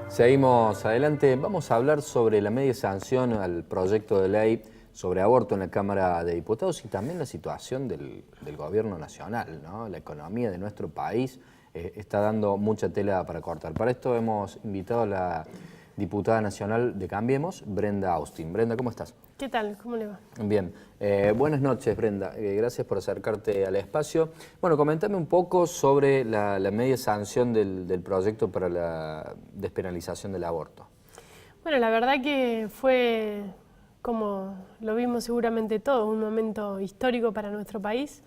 Seguimos adelante. Vamos a hablar sobre la media sanción al proyecto de ley sobre aborto en la Cámara de Diputados y también la situación del gobierno nacional, ¿no? La economía de nuestro país está dando mucha tela para cortar. Para esto hemos invitado a la diputada nacional de Cambiemos, Brenda Austin. Brenda, ¿cómo estás? ¿Qué tal? ¿Cómo le va? Bien. Buenas noches, Brenda. Gracias por acercarte al espacio. Bueno, comentame un poco sobre la media sanción del proyecto para la despenalización del aborto. Bueno, la verdad que fue, como lo vimos seguramente todos, un momento histórico para nuestro país,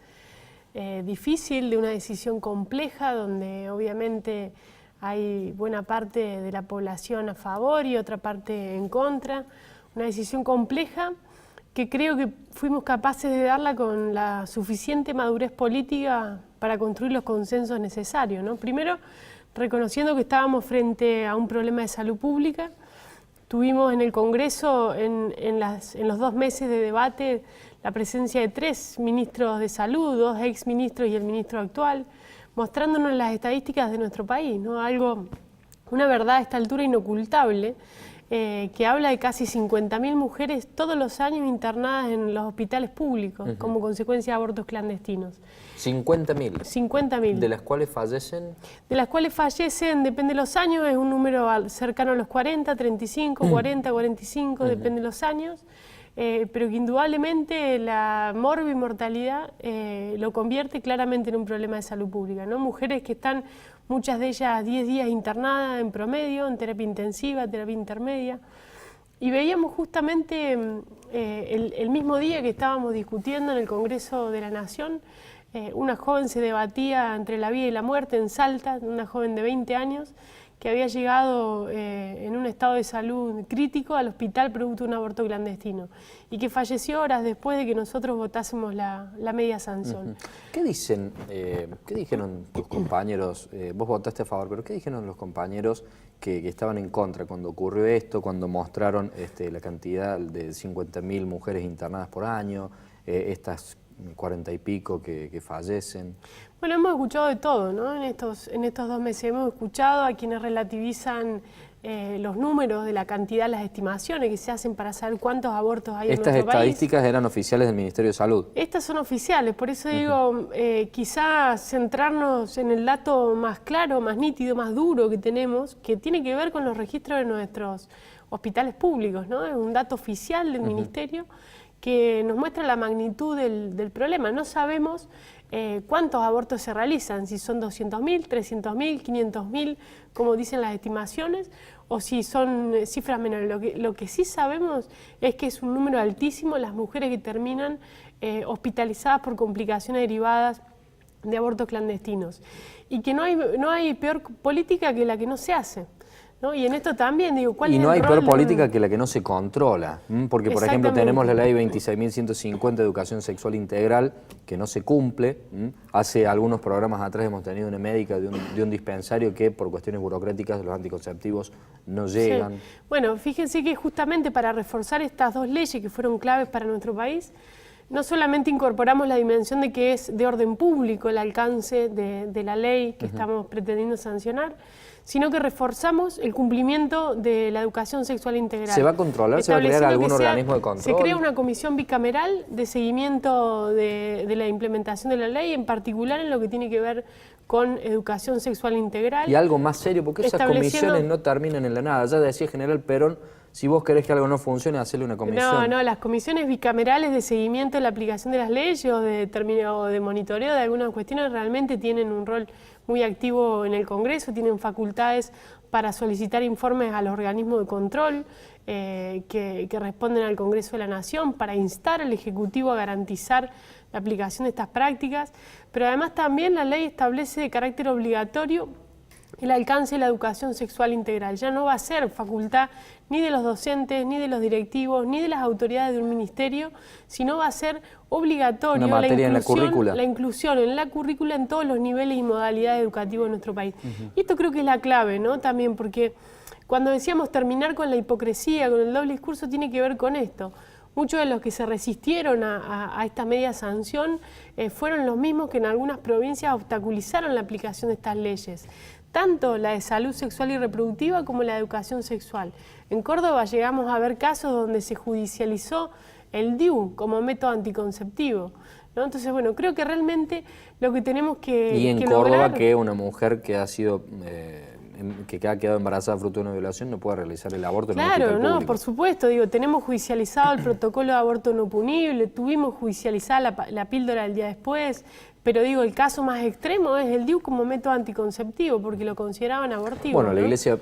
difícil, de una decisión compleja, donde obviamente hay buena parte de la población a favor y otra parte en contra. Una decisión compleja que creo que fuimos capaces de darla con la suficiente madurez política para construir los consensos necesarios, ¿no? Primero, reconociendo que estábamos frente a un problema de salud pública. Tuvimos en el Congreso, en los 2 meses de debate, la presencia de 3 ministros de salud, 2 exministros y el ministro actual, mostrándonos las estadísticas de nuestro país, ¿no? Una verdad a esta altura inocultable, que habla de casi 50.000 mujeres todos los años internadas en los hospitales públicos como consecuencia de abortos clandestinos. 50.000. 50.000. ¿De las cuales fallecen? De las cuales fallecen, depende de los años, es un número cercano a los 40, 35, 40, 45, depende de los años. Pero que indudablemente la morbimortalidad lo convierte claramente en un problema de salud pública, ¿no? Mujeres que están, muchas de ellas 10 días internadas en promedio, en terapia intensiva, terapia intermedia. Y veíamos justamente el mismo día que estábamos discutiendo en el Congreso de la Nación, una joven se debatía entre la vida y la muerte en Salta, una joven de 20 años, que había llegado en un estado de salud crítico al hospital producto de un aborto clandestino y que falleció horas después de que nosotros votásemos la media sanción. ¿Qué dijeron tus compañeros? Vos votaste a favor, pero ¿qué dijeron los compañeros que estaban en contra cuando ocurrió esto, cuando mostraron la cantidad de 50.000 mujeres internadas por año, estas 40 y pico que fallecen? Bueno, hemos escuchado de todo, ¿no? En estos 2 meses hemos escuchado a quienes relativizan los números de la cantidad, las estimaciones que se hacen para saber cuántos abortos hay en nuestro país. Estas estadísticas eran oficiales del Ministerio de Salud. Estas son oficiales, por eso digo, quizás centrarnos en el dato más claro, más nítido, más duro que tenemos, que tiene que ver con los registros de nuestros hospitales públicos, ¿no? Es un dato oficial del Ministerio que nos muestra la magnitud del problema. No sabemos cuántos abortos se realizan, si son 200.000, 300.000, 500.000, como dicen las estimaciones, o si son cifras menores. Lo que sí sabemos es que es un número altísimo las mujeres que terminan hospitalizadas por complicaciones derivadas de abortos clandestinos. Y que no hay peor política que la que no se hace, ¿no? Y en esto también, digo, ¿cuál es el rol? Y no hay peor política que la que no se controla, porque por ejemplo tenemos la ley 26.150 de educación sexual integral que no se cumple. Hace algunos programas atrás hemos tenido una médica de un dispensario que por cuestiones burocráticas los anticonceptivos no llegan. Sí. Bueno, fíjense que justamente para reforzar estas 2 leyes que fueron claves para nuestro país, no solamente incorporamos la dimensión de que es de orden público el alcance de la ley que estamos pretendiendo sancionar, sino que reforzamos el cumplimiento de la educación sexual integral. ¿Se va a controlar? ¿Se va a crear algún organismo de control? Se crea una comisión bicameral de seguimiento de la implementación de la ley, en particular en lo que tiene que ver con educación sexual integral. Y algo más serio, porque esas comisiones no terminan en la nada. Ya decía el general Perón, si vos querés que algo no funcione, hacele una comisión. No, las comisiones bicamerales de seguimiento de la aplicación de las leyes o de monitoreo de algunas cuestiones realmente tienen un rol muy activo en el Congreso, tienen facultades para solicitar informes a los organismos de control que responden al Congreso de la Nación, para instar al Ejecutivo a garantizar la aplicación de estas prácticas, pero además también la ley establece de carácter obligatorio el alcance de la educación sexual integral. Ya no va a ser facultad ni de los docentes, ni de los directivos, ni de las autoridades de un ministerio, sino va a ser obligatorio la inclusión en la currícula en todos los niveles y modalidades educativas de nuestro país. Y esto creo que es la clave, ¿no? También porque cuando decíamos terminar con la hipocresía, con el doble discurso, tiene que ver con esto. Muchos de los que se resistieron a esta media sanción fueron los mismos que en algunas provincias obstaculizaron la aplicación de estas leyes. tanto la de salud sexual y reproductiva como la de educación sexual. En Córdoba llegamos a ver casos donde se judicializó el DIU como método anticonceptivo, ¿no? Entonces, bueno, creo que realmente lo que tenemos que Y en que Córdoba, lograr... que una mujer que ha sido que ha quedado embarazada fruto de una violación no puede realizar el aborto en un Claro, hospital no, público. por supuesto, digo, tenemos judicializado el protocolo de aborto no punible, tuvimos judicializada la píldora del día después, pero digo, el caso más extremo es el DIU como método anticonceptivo, porque lo consideraban abortivo. Bueno, la ¿no? Iglesia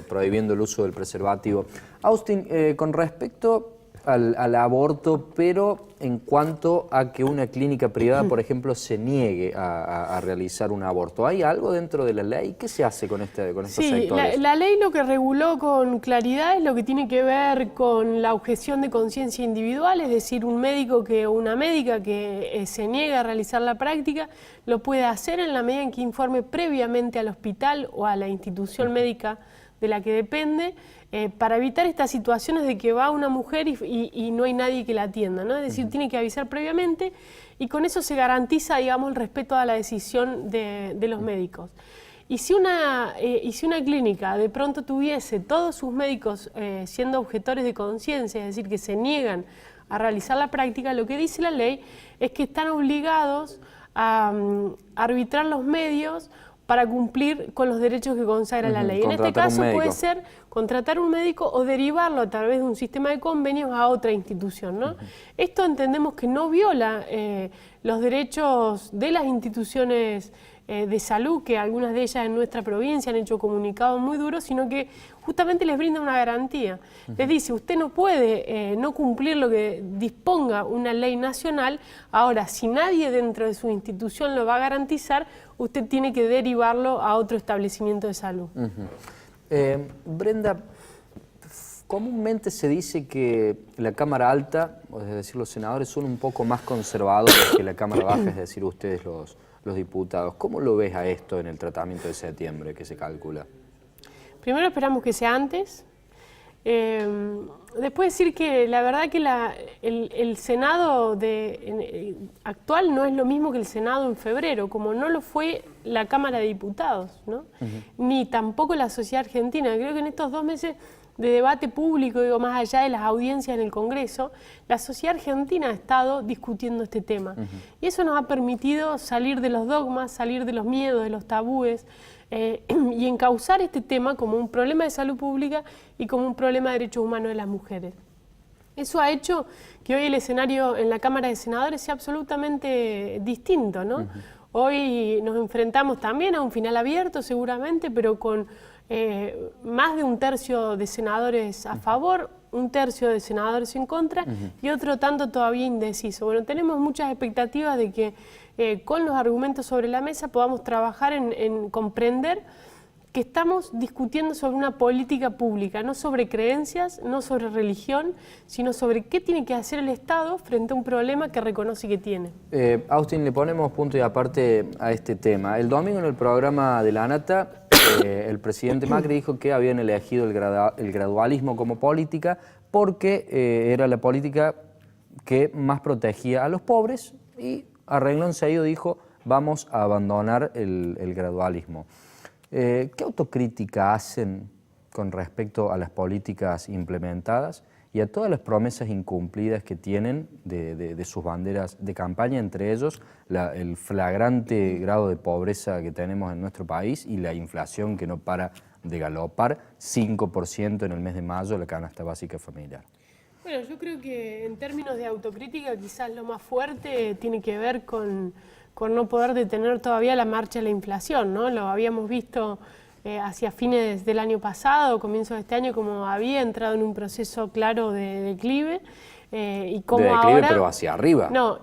prohibiendo el uso del preservativo. Austin, con respecto al aborto, pero en cuanto a que una clínica privada, por ejemplo, se niegue a realizar un aborto, ¿hay algo dentro de la ley? ¿Qué se hace con estos sectores? La ley lo que reguló con claridad es lo que tiene que ver con la objeción de conciencia individual, es decir, un médico o una médica que se niega a realizar la práctica lo puede hacer en la medida en que informe previamente al hospital o a la institución médica de la que depende, para evitar estas situaciones de que va una mujer y no hay nadie que la atienda, ¿no? Es decir, tiene que avisar previamente y con eso se garantiza, digamos, el respeto a la decisión de los médicos. Y si una clínica de pronto tuviese todos sus médicos siendo objetores de conciencia, es decir, que se niegan a realizar la práctica, lo que dice la ley es que están obligados a arbitrar los medios para cumplir con los derechos que consagra la ley. En este caso puede ser contratar un médico o derivarlo a través de un sistema de convenios a otra institución, ¿no? Esto entendemos que no viola los derechos de las instituciones de salud, que algunas de ellas en nuestra provincia han hecho comunicados muy duros, sino que justamente les brinda una garantía. Les dice, usted no puede no cumplir lo que disponga una ley nacional, ahora si nadie dentro de su institución lo va a garantizar, usted tiene que derivarlo a otro establecimiento de salud. Brenda, comúnmente se dice que la Cámara Alta, es decir, los senadores, son un poco más conservadores que la Cámara Baja, es decir, ustedes los diputados. ¿Cómo lo ves a esto en el tratamiento de septiembre que se calcula? Primero esperamos que sea antes. Después decir que la verdad que el Senado actual no es lo mismo que el Senado en febrero, como no lo fue la Cámara de Diputados, ¿no? Ni tampoco la sociedad argentina. Creo que en estos 2 meses de debate público, digo, más allá de las audiencias en el Congreso, la sociedad argentina ha estado discutiendo este tema. Y eso nos ha permitido salir de los dogmas, salir de los miedos, de los tabúes, y encauzar este tema como un problema de salud pública y como un problema de derechos humanos de las mujeres. Eso ha hecho que hoy el escenario en la Cámara de Senadores sea absolutamente distinto, ¿no? Hoy nos enfrentamos también a un final abierto seguramente, pero con más de 1/3 de senadores a favor, 1/3 de senadores en contra y otro tanto todavía indeciso. Bueno, tenemos muchas expectativas de que con los argumentos sobre la mesa podamos trabajar en comprender que estamos discutiendo sobre una política pública, no sobre creencias, no sobre religión, sino sobre qué tiene que hacer el Estado frente a un problema que reconoce que tiene. Austin, le ponemos punto y aparte a este tema. El domingo en el programa de La Nata, el presidente Macri dijo que habían elegido el gradualismo como política porque era la política que más protegía a los pobres y a renglón seguido dijo vamos a abandonar el gradualismo. ¿Qué autocrítica hacen con respecto a las políticas implementadas y a todas las promesas incumplidas que tienen de sus banderas de campaña, entre ellos el flagrante grado de pobreza que tenemos en nuestro país y la inflación que no para de galopar, 5% en el mes de mayo la canasta básica familiar? Bueno, yo creo que en términos de autocrítica quizás lo más fuerte tiene que ver con no poder detener todavía la marcha de la inflación, ¿no? Lo habíamos visto hacia fines del año pasado, comienzos de este año, como había entrado en un proceso claro de declive. Y como de declive, ahora, pero hacia arriba. No,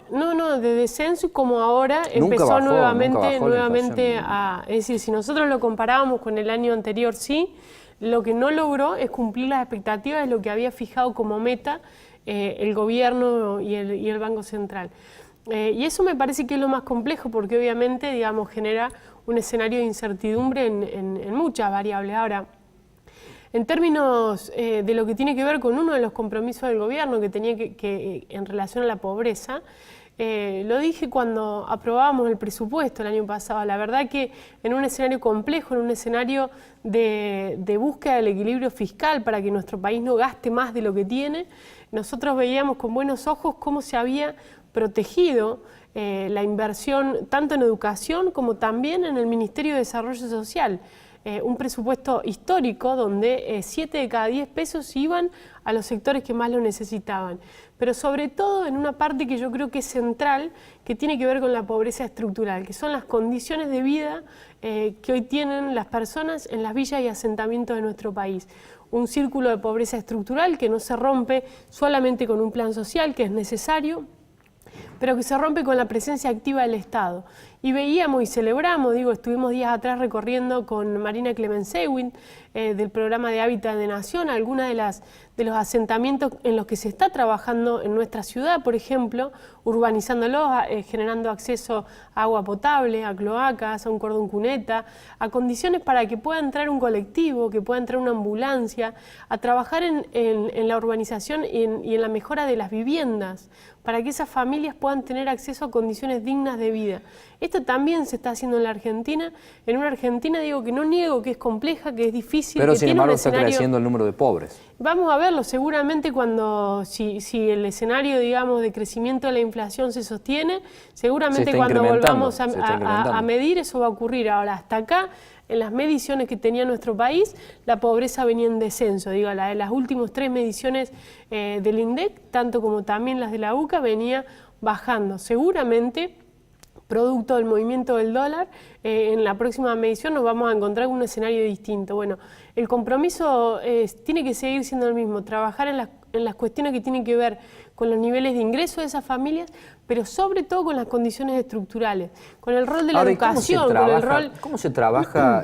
de descenso, y como ahora Nunca empezó bajó, nuevamente a... Es decir, si nosotros lo comparábamos con el año anterior, sí, lo que no logró es cumplir las expectativas de lo que había fijado como meta el gobierno y el Banco Central. Y eso me parece que es lo más complejo porque obviamente, digamos, genera un escenario de incertidumbre en muchas variables. Ahora, en términos de lo que tiene que ver con uno de los compromisos del gobierno que tenía que en relación a la pobreza, Lo dije cuando aprobábamos el presupuesto el año pasado. La verdad que en un escenario complejo, en un escenario de búsqueda del equilibrio fiscal para que nuestro país no gaste más de lo que tiene, nosotros veíamos con buenos ojos cómo se había protegido la inversión tanto en educación como también en el Ministerio de Desarrollo Social. Un presupuesto histórico donde 7 de cada 10 pesos iban a los sectores que más lo necesitaban, pero sobre todo en una parte que yo creo que es central, que tiene que ver con la pobreza estructural, que son las condiciones de vida que hoy tienen las personas en las villas y asentamientos de nuestro país. Un círculo de pobreza estructural que no se rompe solamente con un plan social, que es necesario, pero que se rompe con la presencia activa del Estado. Y veíamos y celebramos, estuvimos días atrás recorriendo con Marina Clemensewin del programa de Hábitat de Nación, algunas de los asentamientos en los que se está trabajando en nuestra ciudad, por ejemplo, urbanizándolos, generando acceso a agua potable, a cloacas, a un cordón cuneta, a condiciones para que pueda entrar un colectivo, que pueda entrar una ambulancia, a trabajar en la urbanización y en la mejora de las viviendas, para que esas familias puedan tener acceso a condiciones dignas de vida. Esto también se está haciendo en la Argentina, en una Argentina que no niego que es compleja, que es difícil, pero que sin tiene embargo un está escenario... creciendo el número de pobres. Vamos a verlo seguramente cuando, si el escenario, de crecimiento de la inflación se sostiene, seguramente cuando volvamos a medir eso va a ocurrir. Ahora, hasta acá, en las mediciones que tenía nuestro país, la pobreza venía en descenso. Las últimas 3 mediciones del INDEC, tanto como también las de la UCA, venía bajando. Seguramente, producto del movimiento del dólar, en la próxima medición nos vamos a encontrar con un escenario distinto. Bueno, el compromiso tiene que seguir siendo el mismo, trabajar en las cuestiones que tienen que ver con los niveles de ingreso de esas familias, pero sobre todo con las condiciones estructurales, con el rol de la educación, con el rol... ¿Cómo se trabaja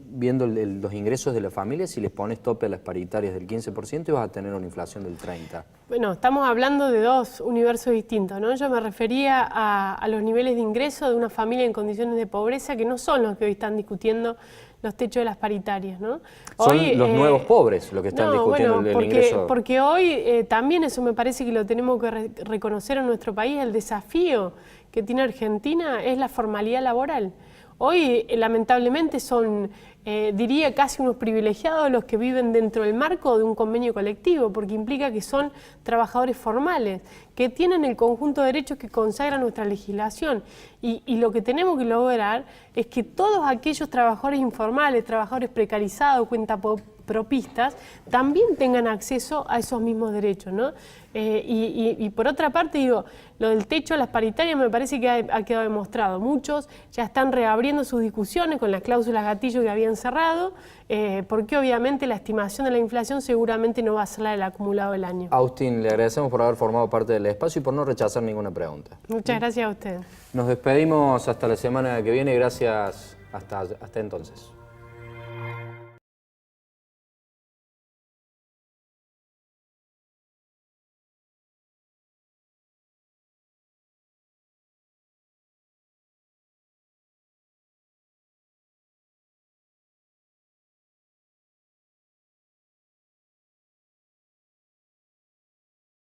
viendo los ingresos de las familias si les pones tope a las paritarias del 15% y vas a tener una inflación del 30%? Bueno, estamos hablando de 2 universos distintos, ¿no? Yo me refería a los niveles de ingreso de una familia en condiciones de pobreza que no son los que hoy están discutiendo los techos de las paritarias, ¿no? Son hoy, los nuevos pobres los que están discutiendo el ingreso. Porque hoy también eso me parece que lo tenemos que reconocer en nuestro país, el desafío que tiene Argentina es la formalidad laboral. Hoy, lamentablemente, son, diría, casi unos privilegiados los que viven dentro del marco de un convenio colectivo, porque implica que son trabajadores formales, que tienen el conjunto de derechos que consagra nuestra legislación. Y lo que tenemos que lograr es que todos aquellos trabajadores informales, trabajadores precarizados, cuentapropistas, también tengan acceso a esos mismos derechos, ¿no? Y por otra parte, lo del techo a las paritarias me parece que ha quedado demostrado. Muchos ya están reabriendo sus discusiones con las cláusulas gatillo que habían cerrado, porque obviamente la estimación de la inflación seguramente no va a ser la del acumulado del año. Agustín, le agradecemos por haber formado parte del espacio y por no rechazar ninguna pregunta. Muchas gracias a usted. Nos despedimos hasta la semana que viene. Gracias. Hasta entonces.